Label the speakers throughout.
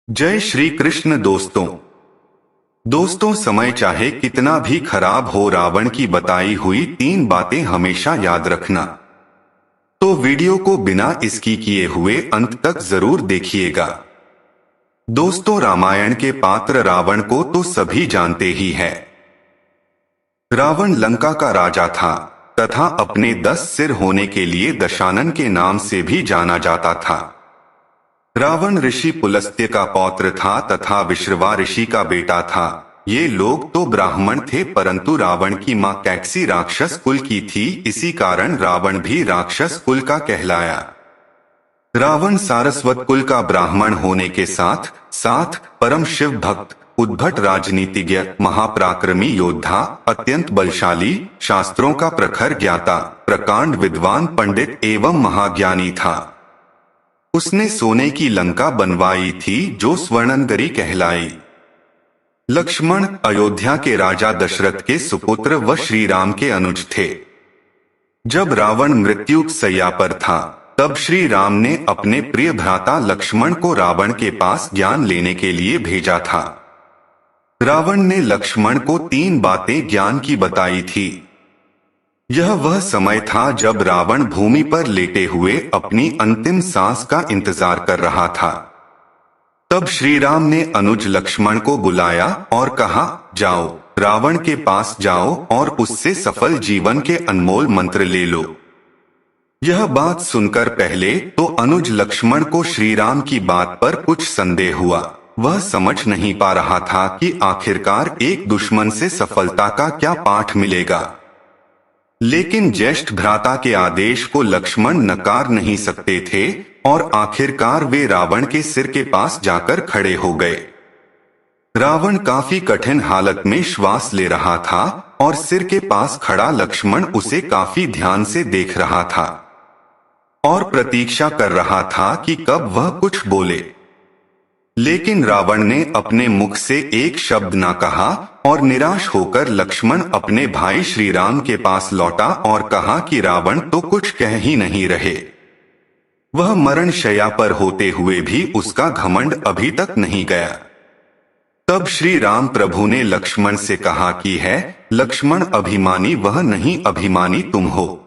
Speaker 1: जय श्री कृष्ण दोस्तों। समय चाहे कितना भी खराब हो, रावण की बताई हुई 3 बातें हमेशा याद रखना। तो वीडियो को बिना इसकी किए हुए अंत तक जरूर देखिएगा। दोस्तों, रामायण के पात्र रावण को तो सभी जानते ही हैं। रावण लंका का राजा था तथा अपने 10 सिर होने के लिए दशानन के नाम से भी जाना जाता था। रावण ऋषि पुलस्त्य का पौत्र था तथा विश्रवा ऋषि का बेटा था। ये लोग तो ब्राह्मण थे, परंतु रावण की मां कैकसी राक्षस कुल की थी, इसी कारण रावण भी राक्षस कुल का कहलाया। रावण सारस्वत कुल का ब्राह्मण होने के साथ साथ परम शिव भक्त, उद्भट राजनीतिज्ञ, महापराक्रमी योद्धा, अत्यंत बलशाली, शास्त्रों का प्रखर ज्ञाता, प्रकांड विद्वान पंडित एवं महाज्ञानी था। उसने सोने की लंका बनवाई थी जो स्वर्णनगरी कहलाई। लक्ष्मण अयोध्या के राजा दशरथ के सुपुत्र व श्री राम के अनुज थे। जब रावण मृत्यु शैया पर था तब श्री राम ने अपने प्रिय भ्राता लक्ष्मण को रावण के पास ज्ञान लेने के लिए भेजा था। रावण ने लक्ष्मण को 3 बातें ज्ञान की बताई थी। यह वह समय था जब रावण भूमि पर लेटे हुए अपनी अंतिम सांस का इंतजार कर रहा था। तब श्री राम ने अनुज लक्ष्मण को बुलाया और कहा, जाओ, रावण के पास जाओ और उससे सफल जीवन के अनमोल मंत्र ले लो। यह बात सुनकर पहले तो अनुज लक्ष्मण को श्री राम की बात पर कुछ संदेह हुआ। वह समझ नहीं पा रहा था कि आखिरकार एक दुश्मन से सफलता का क्या पाठ मिलेगा। लेकिन ज्येष्ठ भ्राता के आदेश को लक्ष्मण नकार नहीं सकते थे और आखिरकार वे रावण के सिर के पास जाकर खड़े हो गए। रावण काफी कठिन हालत में श्वास ले रहा था और सिर के पास खड़ा लक्ष्मण उसे काफी ध्यान से देख रहा था और प्रतीक्षा कर रहा था कि कब वह कुछ बोले। लेकिन रावण ने अपने मुख से एक शब्द ना कहा और निराश होकर लक्ष्मण अपने भाई श्री राम के पास लौटा और कहा कि रावण तो कुछ कह ही नहीं रहे। वह मरण शैया पर होते हुए भी उसका घमंड अभी तक नहीं गया। तब श्री राम प्रभु ने लक्ष्मण से कहा कि है लक्ष्मण, अभिमानी वह नहीं, अभिमानी तुम हो,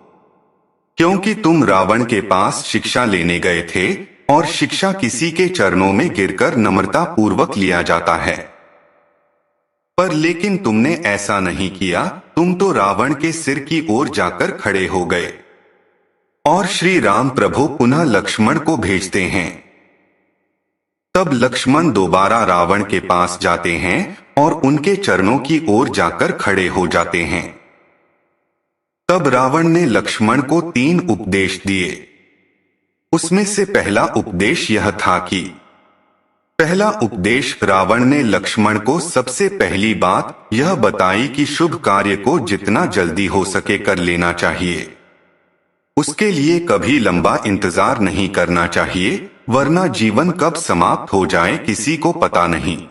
Speaker 1: क्योंकि तुम रावण के पास शिक्षा लेने गए थे और शिक्षा किसी के चरणों में गिरकर नम्रता पूर्वक लिया जाता है। पर लेकिन तुमने ऐसा नहीं किया, तुम तो रावण के सिर की ओर जाकर खड़े हो गए। और श्री राम प्रभु पुनः लक्ष्मण को भेजते हैं। तब लक्ष्मण दोबारा रावण के पास जाते हैं और उनके चरणों की ओर जाकर खड़े हो जाते हैं। तब रावण ने लक्ष्मण को 3 उपदेश दिए। उसमें से पहला उपदेश यह था कि पहला उपदेश रावण ने लक्ष्मण को सबसे पहली बात यह बताई कि शुभ कार्य को जितना जल्दी हो सके कर लेना चाहिए। उसके लिए कभी लंबा इंतजार नहीं करना चाहिए, वरना जीवन कब समाप्त हो जाए किसी को पता नहीं।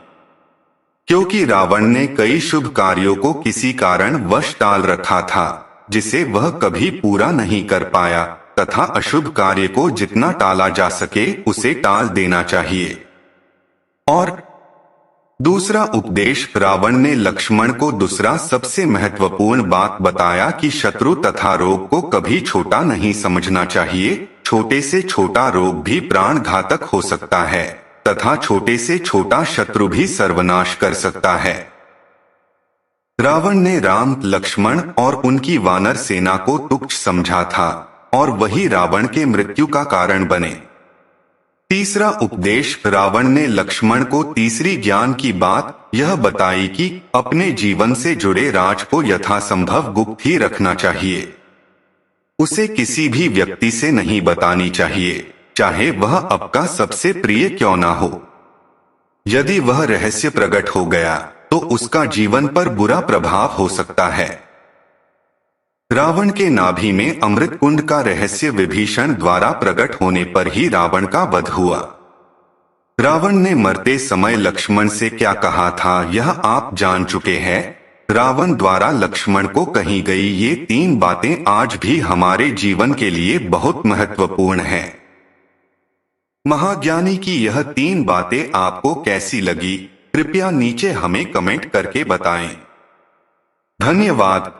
Speaker 1: क्योंकि रावण ने कई शुभ कार्यों को किसी कारण वश टाल रखा था जिसे वह कभी पूरा नहीं कर पाया, तथा अशुभ कार्य को जितना टाला जा सके उसे टाल देना चाहिए। और दूसरा उपदेश रावण ने लक्ष्मण को दूसरा सबसे महत्वपूर्ण बात बताया कि शत्रु तथा रोग को कभी छोटा नहीं समझना चाहिए। छोटे से छोटा रोग भी प्राण घातक हो सकता है तथा छोटे से छोटा शत्रु भी सर्वनाश कर सकता है। रावण ने राम, लक्ष्मण और उनकी वानर सेना को तुच्छ समझा था और वही रावण के मृत्यु का कारण बने। तीसरा उपदेश रावण ने लक्ष्मण को तीसरी ज्ञान की बात यह बताई कि अपने जीवन से जुड़े राज को यथासंभव गुप्त ही रखना चाहिए। उसे किसी भी व्यक्ति से नहीं बतानी चाहिए, चाहे वह आपका सबसे प्रिय क्यों ना हो। यदि वह रहस्य प्रकट हो गया तो उसका जीवन पर बुरा प्रभाव हो सकता है। रावण के नाभि में अमृत कुंड का रहस्य विभीषण द्वारा प्रकट होने पर ही रावण का वध हुआ। रावण ने मरते समय लक्ष्मण से क्या कहा था यह आप जान चुके हैं। रावण द्वारा लक्ष्मण को कही गई ये 3 बातें आज भी हमारे जीवन के लिए बहुत महत्वपूर्ण हैं। महाज्ञानी की यह 3 बातें आपको कैसी लगी, कृपया नीचे हमें कमेंट करके बताएं। धन्यवाद।